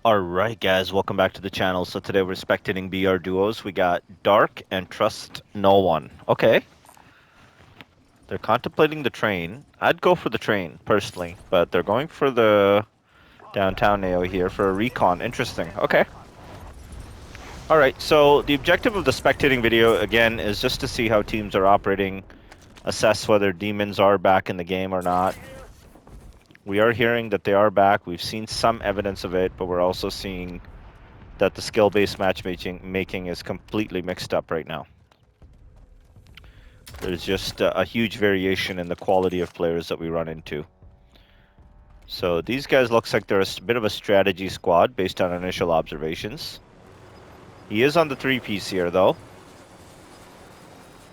Alright guys, welcome back to the channel. So today we're spectating BR duos. We got Dark and Trust No One. Okay. They're contemplating the train. I'd go for the train, personally. But they're going for the downtown Neo here for a recon. Interesting. Okay. Alright, so the objective of the spectating video, again, is just to see how teams are operating, assess whether demons are back in the game or not. We are hearing that they are back. We've seen some evidence of it, but we're also seeing that the skill-based matchmaking is completely mixed up right now. There's just a huge variation in the quality of players that we run into. So these guys looks like they're a bit of a strategy squad based on initial observations. He is on the 3-piece here though.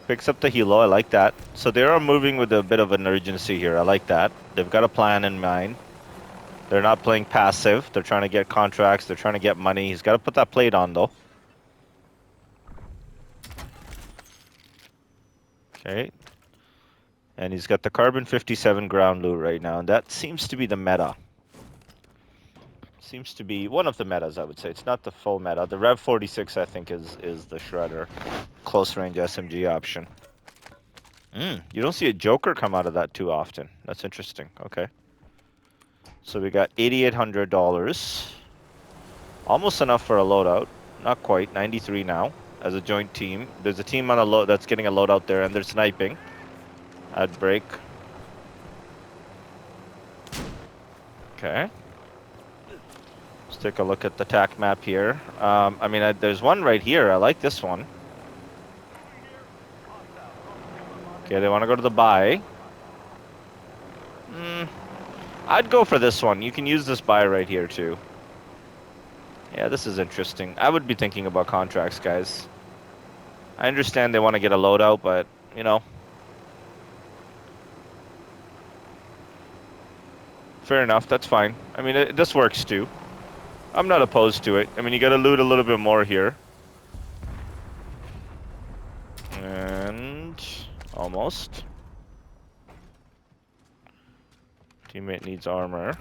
Picks up the helo, I like that. So they are moving with a bit of an urgency here, I like that. They've got a plan in mind. They're not playing passive, they're trying to get contracts, they're trying to get money. He's got to put that plate on though. Okay. And he's got the Carbon 57 ground loot right now, and that seems to be the meta. Seems to be one of the metas, I would say. It's not the full meta. The Rev 46, I think, is the Shredder. Close range SMG option. You don't see a Joker come out of that too often. That's interesting. Okay. So we got $8,800. Almost enough for a loadout. Not quite. 93 now as a joint team. There's a team on a load that's getting a loadout there, and they're sniping. I'd break. Okay. Let's take a look at the TAC map here. I mean, there's one right here. I like this one. Okay, they want to go to the buy. I'd go for this one. You can use this buy right here, too. Yeah, this is interesting. I would be thinking about contracts, guys. I understand they want to get a loadout, but, you know. Fair enough, that's fine. I mean, this works, too. I'm not opposed to it. I mean, you gotta loot a little bit more here. And... almost. Teammate needs armor.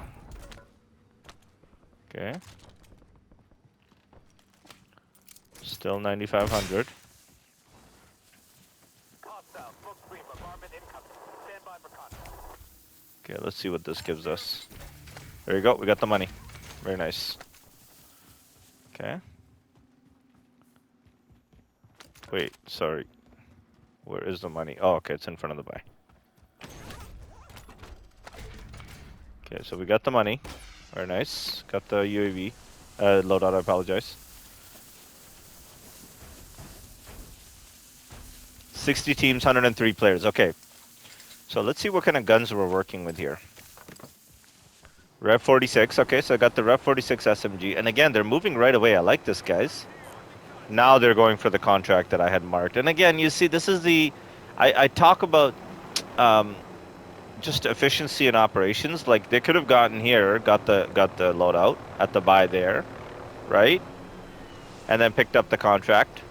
Okay. Still 9,500. Okay, let's see what this gives us. There you go, we got the money. Very nice. Okay. Wait, sorry. Where is the money? Oh, okay, it's in front of the buy. Okay, so we got the money. Very nice. Got the UAV. Loadout, I apologize. 60 teams, 103 players. Okay. So let's see what kind of guns we're working with here. Rev 46. Okay, so I got the Rev 46 SMG. And again, they're moving right away. I like this, guys. Now they're going for the contract that I had marked. And again, you see, this is the... I talk about just efficiency in operations. Like, they could have gotten here, got the loadout at the buy there, right? And then picked up the contract.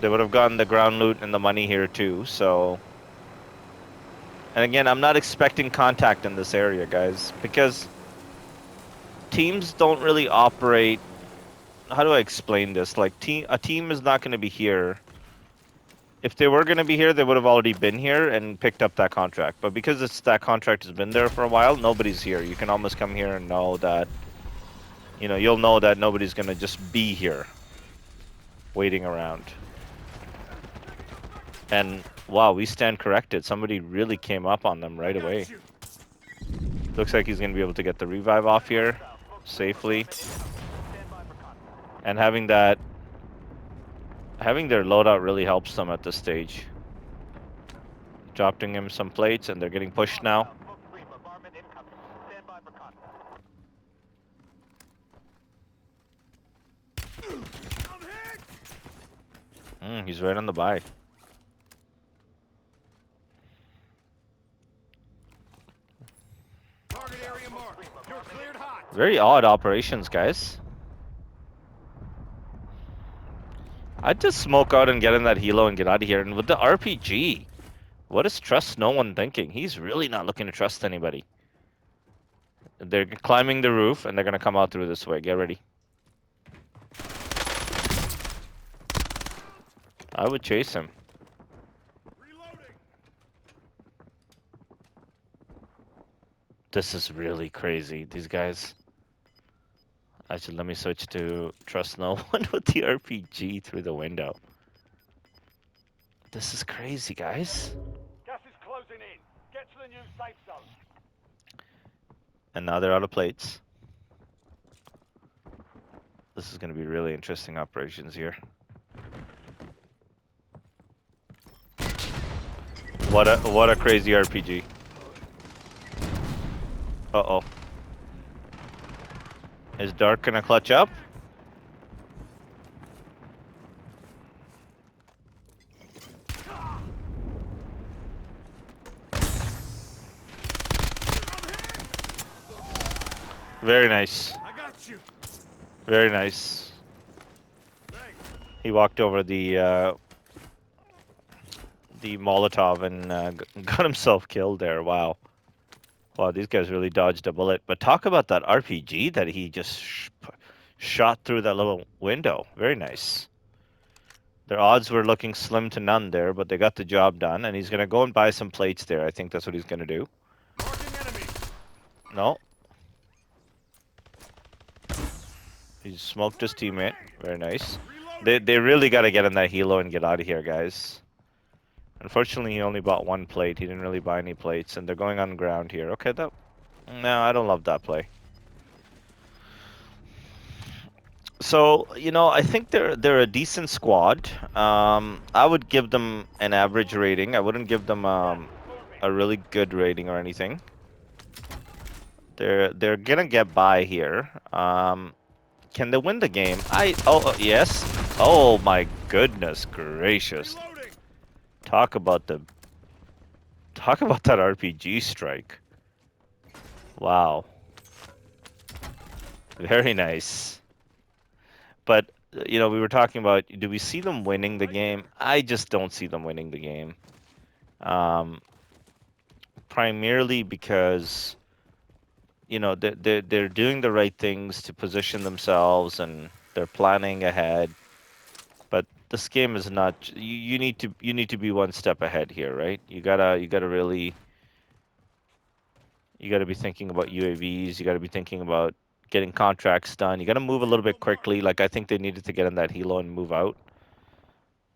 They would have gotten the ground loot and the money here too, so... And again, I'm not expecting contact in this area, guys, because teams don't really operate... How do I explain this? Like, a team is not going to be here. If they were going to be here, they would have already been here and picked up that contract. But because that contract has been there for a while, nobody's here. You can almost come here and know that... You know, you'll know that nobody's going to just be here, waiting around. And, wow, we stand corrected. Somebody really came up on them right away. Looks like he's going to be able to get the revive off here safely. And having their loadout really helps them at this stage. Dropping him some plates, and they're getting pushed now. He's right on the buy. Very odd operations, guys. I'd just smoke out and get in that helo and get out of here. And with the RPG, what is Trust No One thinking? He's really not looking to trust anybody. They're climbing the roof, and they're gonna come out through this way. Get ready. I would chase him. This is really crazy. These guys. Actually, let me switch to trust no one with the RPG through the window. This is crazy, guys. Gas is closing in. Get to the new safe zone. And now they're out of plates. This is going to be really interesting operations here. What a crazy RPG. Uh-oh. Is Dark gonna clutch up? Very nice. I got you. Very nice. He walked over the Molotov and got himself killed there. Wow. Wow, these guys really dodged a bullet. But talk about that RPG that he just shot through that little window. Very nice. Their odds were looking slim to none there, but they got the job done. And he's going to go and buy some plates there. I think that's what he's going to do. No. He smoked his teammate. Very nice. They really got to get in that helo and get out of here, guys. Unfortunately, he only bought one plate. He didn't really buy any plates, and they're going on ground here. Okay, no, I don't love that play. So, you know, I think they're a decent squad. I would give them an average rating. I wouldn't give them a really good rating or anything. They're gonna get by here. Can they win the game? Yes. Oh my goodness gracious. Talk about that RPG strike. Wow. Very nice. But, you know, we were talking about, do we see them winning the game? I just don't see them winning the game. Primarily because, you know, they're doing the right things to position themselves and they're planning ahead. But this game is not. You need to be one step ahead here, right? You gotta really. You gotta be thinking about UAVs. You gotta be thinking about getting contracts done. You gotta move a little bit quickly. Like I think they needed to get in that helo and move out.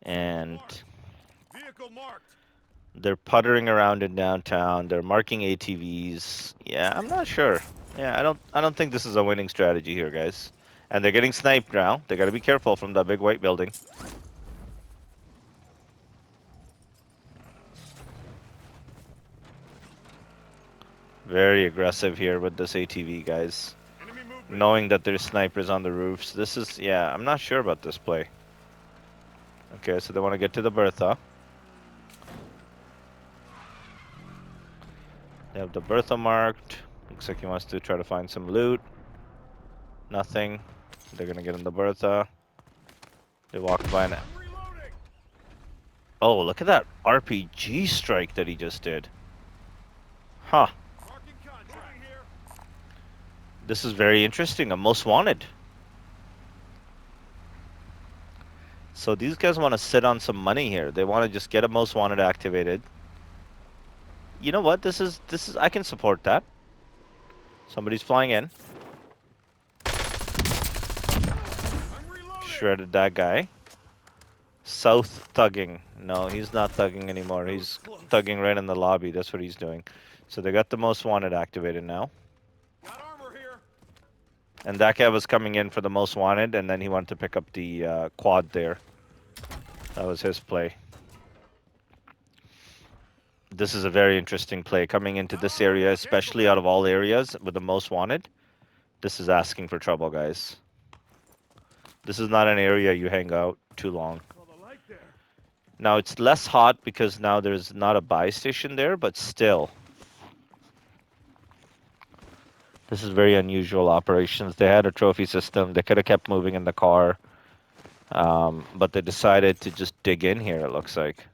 And they're puttering around in downtown. They're marking ATVs. Yeah, I'm not sure. Yeah, I don't think this is a winning strategy here, guys. And they're getting sniped now. They gotta be careful from that big white building. Very aggressive here with this ATV, guys. Knowing that there's snipers on the roofs. This is, yeah, I'm not sure about this play. Okay, so they want to get to the Bertha. They have the Bertha marked. Looks like he wants to try to find some loot. Nothing. They're gonna get in the Bertha. They walk by an... Oh, look at that RPG strike that he just did. Huh. This is very interesting. A most wanted. So these guys want to sit on some money here. They want to just get a most wanted activated. You know what? This is I can support that. Somebody's flying in. Shredded that guy. South thugging. No, he's not thugging anymore. He's thugging right in the lobby. That's what he's doing. So they got the most wanted activated now. And that guy was coming in for the most wanted, and then he wanted to pick up the quad there. That was his play. This is a very interesting play. Coming into this area, especially out of all areas with the most wanted, this is asking for trouble, guys. This is not an area you hang out too long. Now, it's less hot because now there's not a buy station there, but still. This is very unusual operations. They had a trophy system. They could have kept moving in the car. But they decided to just dig in here, it looks like.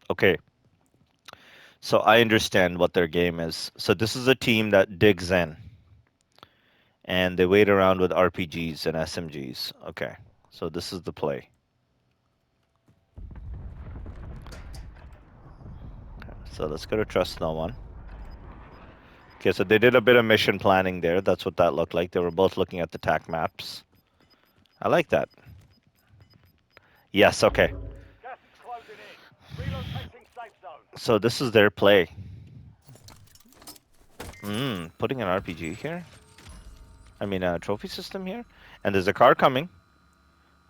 Okay. So I understand what their game is. So this is a team that digs in and they wait around with RPGs and SMGs. Okay. So this is the play. So let's go to trust no one. Okay, so they did a bit of mission planning there. That's what that looked like. They were both looking at the TAC maps. I like that. Yes, okay. Gas is closing in. Relocating safe zone. So this is their play. Putting an RPG here? I mean, a trophy system here? And there's a car coming.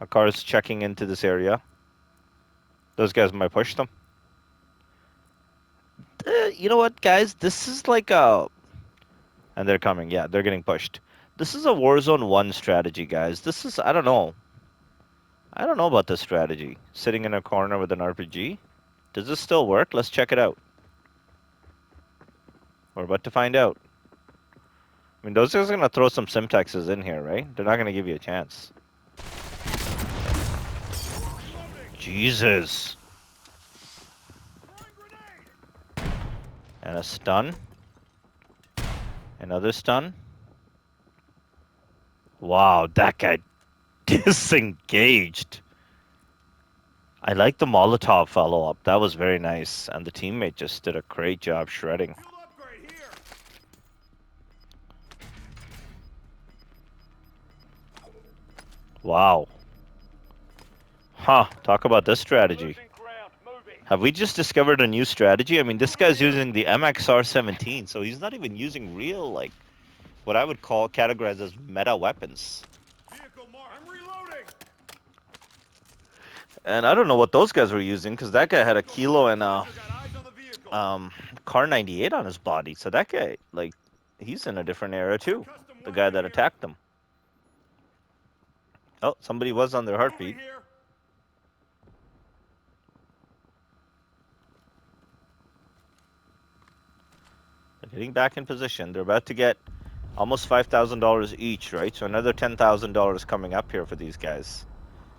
A car is checking into this area. Those guys might push them. You know what, guys? This is like a... And they're coming. Yeah, they're getting pushed. This is a Warzone 1 strategy, guys. This is... I don't know. I don't know about this strategy. Sitting in a corner with an RPG. Does this still work? Let's check it out. We're about to find out. I mean, those guys are going to throw some Simtaxes in here, right? They're not going to give you a chance. Jesus. And a stun. Another stun. Wow, that guy disengaged. I like the Molotov follow-up. That was very nice. And the teammate just did a great job shredding. Wow. Huh, talk about this strategy. Losing ground. Moving. Have we just discovered a new strategy? I mean, this guy's using the MXR-17, so he's not even using real, like, what I would categorize as meta weapons. Vehicle mark. I'm reloading. And I don't know what those guys were using, because that guy had a kilo and a Got eyes on the vehicle. Car 98 on his body. So that guy, like, he's in a different era too. The guy that attacked him. Oh, somebody was on their heartbeat. They're getting back in position. They're about to get almost $5,000 each, right? So another $10,000 coming up here for these guys.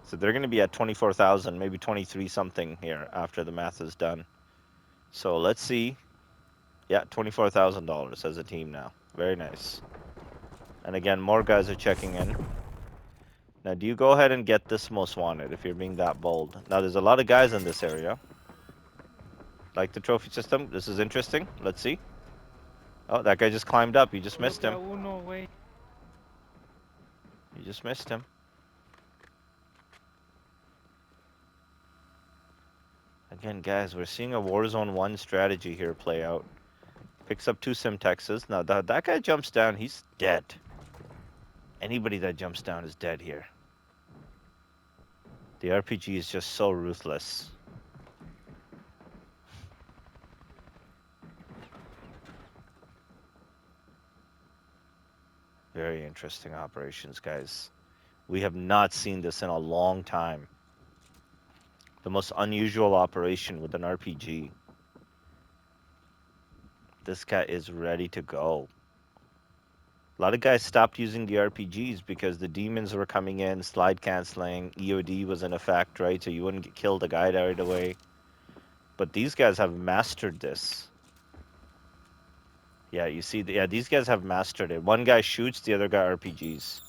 So they're going to be at 24,000, maybe 23 something here after the math is done. So let's see. Yeah, $24,000 as a team now. Very nice. And again, more guys are checking in. Now, do you go ahead and get this most wanted if you're being that bold? Now, there's a lot of guys in this area. Like the trophy system. This is interesting. Let's see. Oh, that guy just climbed up. You just missed him. You just missed him. Again, guys, we're seeing a Warzone 1 strategy here play out. Picks up 2 Simtexes. Now, that guy jumps down. He's dead. Anybody that jumps down is dead here. The RPG is just so ruthless. Very interesting operations, guys. We have not seen this in a long time. The most unusual operation with an RPG. This guy is ready to go. A lot of guys stopped using the RPGs because the demons were coming in, slide canceling, EOD was in effect, right? So you wouldn't get killed a guy right away. But these guys have mastered this. Yeah, you see, yeah, these guys have mastered it. One guy shoots, the other guy RPGs.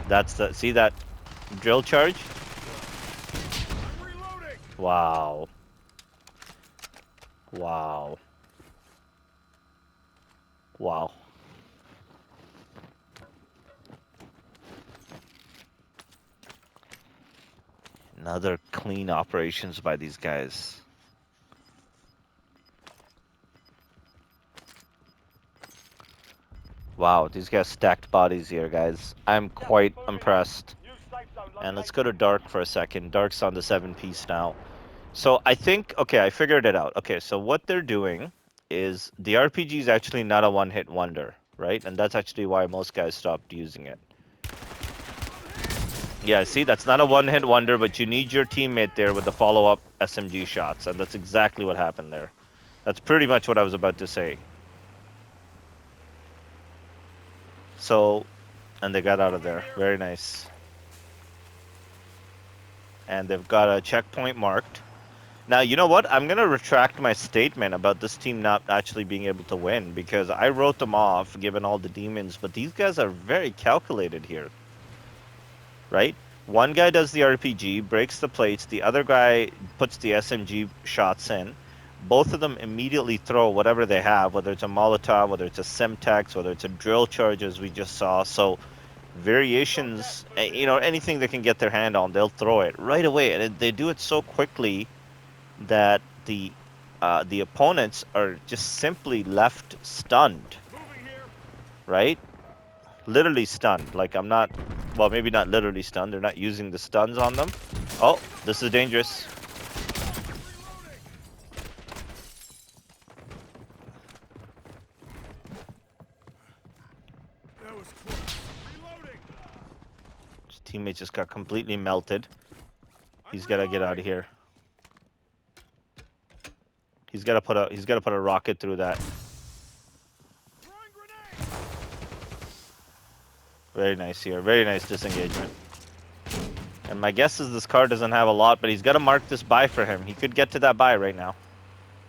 That's the, see that drill charge? Wow. Wow. Wow. Another clean operations by these guys. Wow, these guys stacked bodies here, guys. I'm quite impressed. And let's go to Dark for a second. Dark's on the 7-piece now. So I think, okay, I figured it out. Okay, so what they're doing is the RPG is actually not a one-hit wonder, right? And that's actually why most guys stopped using it. Yeah, see, that's not a one-hit wonder, but you need your teammate there with the follow-up SMG shots, and that's exactly what happened there. That's pretty much what I was about to say. So, and they got out of Moving there. here. Very nice. And they've got a checkpoint marked. Now, you know what? I'm going to retract my statement about this team not actually being able to win because I wrote them off given all the demons, but these guys are very calculated here, right? One guy does the RPG, breaks the plates, the other guy puts the SMG shots in. Both of them immediately throw whatever they have, whether it's a Molotov, whether it's a Semtex, whether it's a drill charge, as we just saw. So variations, anything they can get their hand on, they'll throw it right away, and they do it so quickly that the opponents are just simply left stunned, Moving here. right? Literally stunned. Like I'm not, well, maybe not literally stunned. They're not using the stuns on them. Oh, this is dangerous. Reloading. That was close. Reloading. His teammate just got completely melted. I'm He's got to get out reloading. of here. He's got to put a rocket through that. Throwing grenade. Very nice here. Very nice disengagement. And my guess is this car doesn't have a lot, but he's got to mark this buy for him. He could get to that buy right now.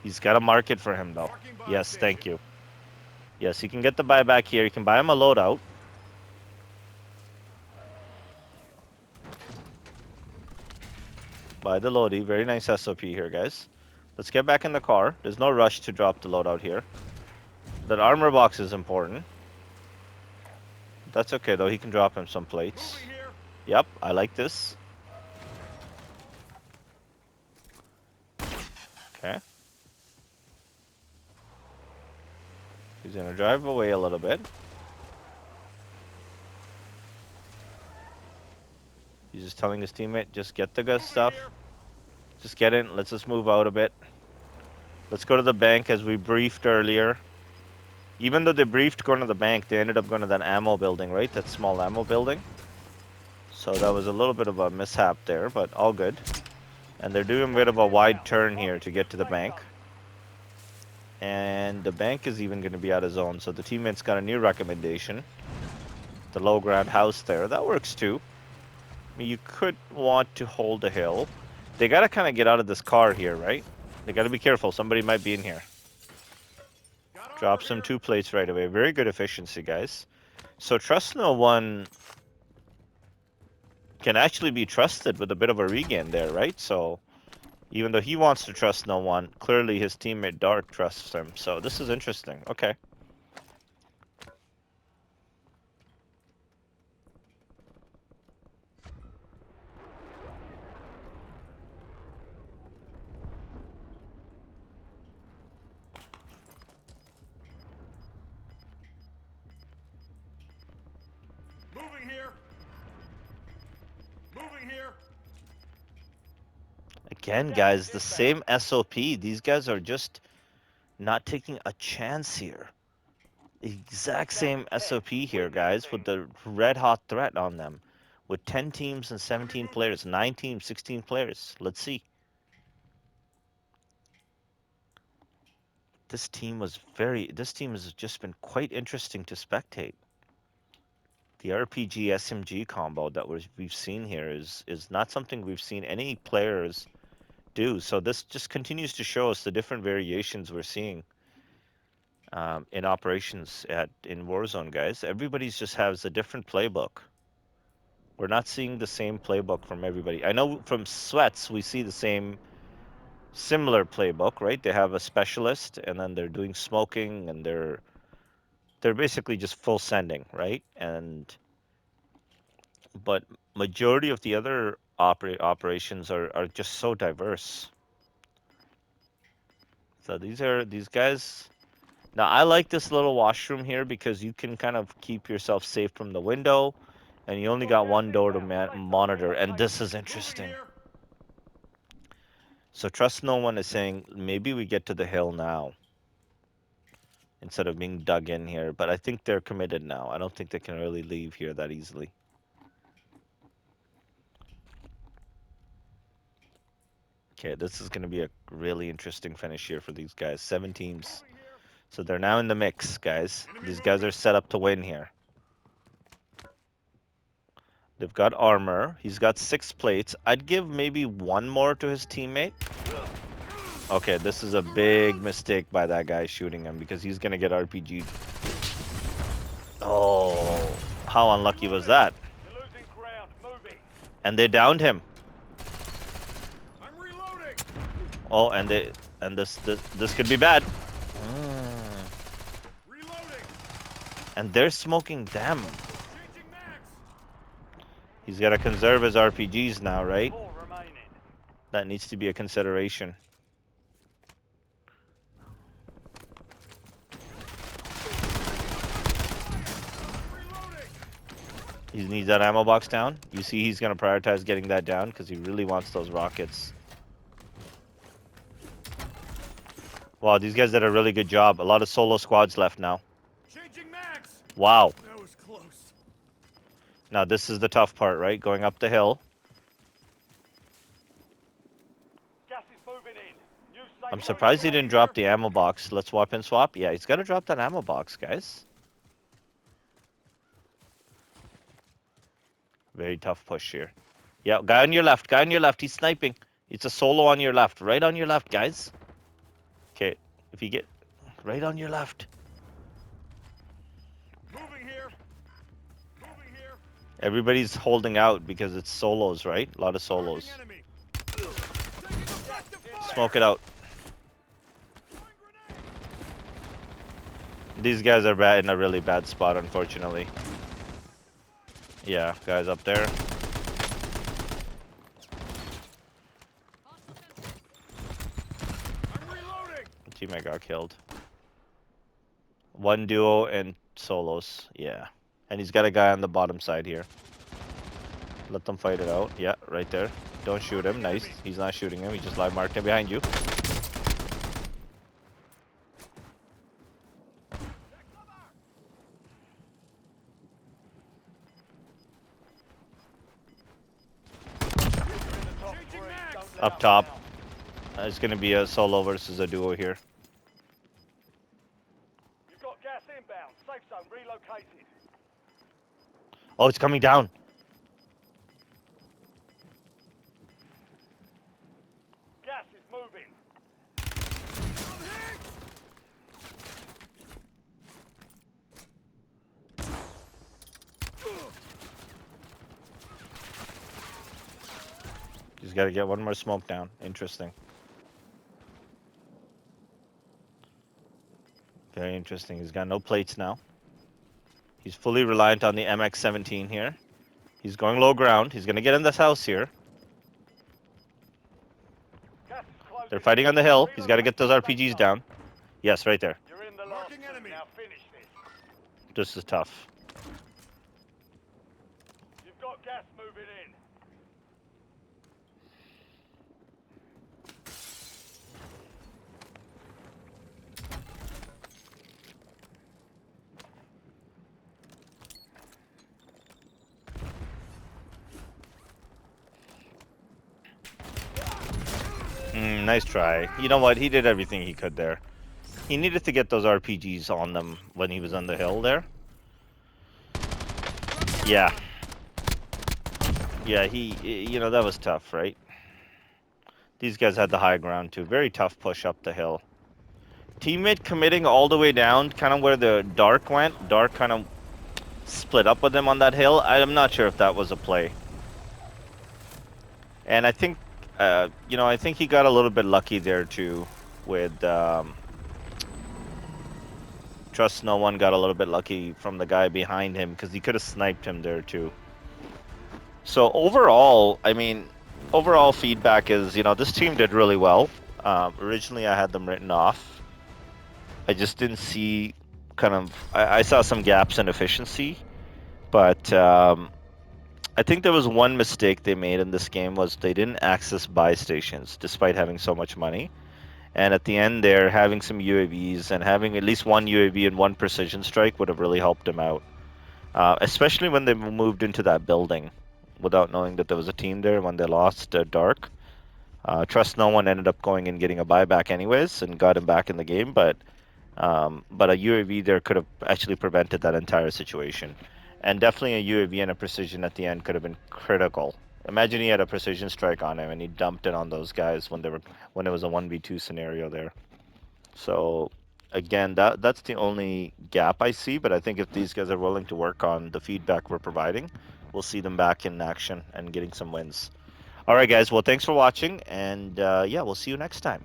He's got to mark it for him, though. Marking buy Yes, thank station. you. Yes, you can get the buy back here. You can buy him a loadout. Buy the loadie. Very nice SOP here, guys. Let's get back in the car. There's no rush to drop the loadout here. That armor box is important. That's okay, though. He can drop him some plates. Moving here. Yep, I like this. Okay. He's going to drive away a little bit. He's just telling his teammate, just get the good Moving stuff. here. Just get in. Let's just move out a bit. Let's go to the bank as we briefed earlier. Even though they briefed going to the bank, they ended up going to that ammo building, right? That small ammo building. So that was a little bit of a mishap there, but all good. And they're doing a bit of a wide turn here to get to the bank. And the bank is even going to be out of zone, so the teammate's got a new recommendation. The low ground house there. That works too. I mean, you could want to hold a hill. They got to kind of get out of this car here, right? They got to be careful. Somebody might be in here. Got armor Drop some here. 2 plates right away. Very good efficiency, guys. So Trust No One can actually be trusted with a bit of a regain there, right? So even though he wants to trust no one, clearly his teammate Dark trusts him. So this is interesting. Okay. Moving here. Moving here. Again, guys, the same SOP. These guys are just not taking a chance here. Exact same SOP here, guys, with the red hot threat on them. With 10 teams and 17 players, 9 teams, 16 players. Let's see. This team has just been quite interesting to spectate. The RPG SMG combo that we've seen here is not something we've seen any players do. So this just continues to show us the different variations we're seeing in operations in Warzone, guys. Everybody's just has a different playbook. We're not seeing the same playbook from everybody. I know from Sweats we see the similar playbook, right? They have a specialist and then they're doing smoking and they're basically just full sending, right? And but majority of the other operations are just so diverse. So these guys. Now I like this little washroom here because you can kind of keep yourself safe from the window, and you only got one door to monitor. And this is Moving interesting. here. So Trust No One is saying maybe we get to the hill now instead of being dug in here. But I think they're committed now. I don't think they can really leave here that easily. Okay, this is going to be a really interesting finish here for these guys. 7 teams. Moving here. So they're now in the mix, guys. Enemy These guys movement. are set up to win here. They've got armor. He's got 6 plates. I'd give maybe 1 more to his teammate. Okay, this is a big mistake by that guy shooting him because he's gonna get RPG'd. Oh, how unlucky was that? You're losing ground. Moving. And they downed him. I'm reloading. Oh, and this could be bad. Reloading. And they're smoking them. Changing max. He's got to conserve his RPGs now, right? 4 remaining. That needs to be a consideration. He needs that ammo box down. You see he's going to prioritize getting that down because he really wants those rockets. Wow, these guys did a really good job. A lot of solo squads left now. Changing max. Wow. That was close. Now this is the tough part, right? Going up the hill. Gas is moving in. New safe I'm zone surprised he right didn't drop here. the ammo box. Let's swap and swap. Yeah, he's got to drop that ammo box, guys. Very tough push here. Yeah, guy on your left. Guy on your left. He's sniping. It's a solo on your left. Right on your left, guys. Okay, if you get right on your left. Moving here. Moving here. Everybody's holding out because it's solos, right? A lot of solos. Marking enemy. Taking effective fire. Smoke it out. Throwing grenade. These guys are bad in a really bad spot, unfortunately. Yeah, guys up there. I'm reloading. Teammate got killed. 1 duo and solos. Yeah. And he's got a guy on the bottom side here. Let them fight it out. Yeah, right there. Don't shoot him. Nice. He's not shooting him. He just live marked him behind you. Changing max. Don't let Up top. It's going to be a solo versus a duo here. You've got gas inbound. Safe zone relocated. Oh, it's coming down. Gas is moving. He's got to get 1 more smoke down. Interesting. Very interesting. He's got no plates now. He's fully reliant on the MX-17 here. He's going low ground. He's going to get in this house here. Gas is closing. They're fighting on the hill. He's got to get those RPGs down. Yes, right there. You're in the last two. Now finish this. This is tough. You've got gas moving in. Nice try. You know what? He did everything he could there. He needed to get those RPGs on them when he was on the hill there. Yeah. Yeah, you know, that was tough, right? These guys had the high ground too. Very tough push up the hill. Teammate committing all the way down, kind of where the Dark went. Dark kind of split up with him on that hill. I'm not sure if that was a play. And I think, you know, I think he got a little bit lucky there too with... Trust no one got a little bit lucky from the guy behind him because he could have sniped him there too. So overall, I mean, overall feedback is, you know, this team did really well. Originally I had them written off. I just didn't see kind of, I saw some gaps in efficiency, but I think there was one mistake they made in this game was they didn't access buy stations despite having so much money. And at the end there, having some UAVs and having at least 1 UAV and 1 precision strike would have really helped them out. Especially when they moved into that building without knowing that there was a team there when they lost Dark. Trust no one ended up going and getting a buyback anyways and got him back in the game, but a UAV there could have actually prevented that entire situation. And definitely a UAV and a precision at the end could have been critical. Imagine he had a precision strike on him and he dumped it on those guys when it was a 1v2 scenario there. So again, that's the only gap I see, but I think if these guys are willing to work on the feedback we're providing, we'll see them back in action and getting some wins. All right, guys. Well, thanks for watching, and yeah, we'll see you next time.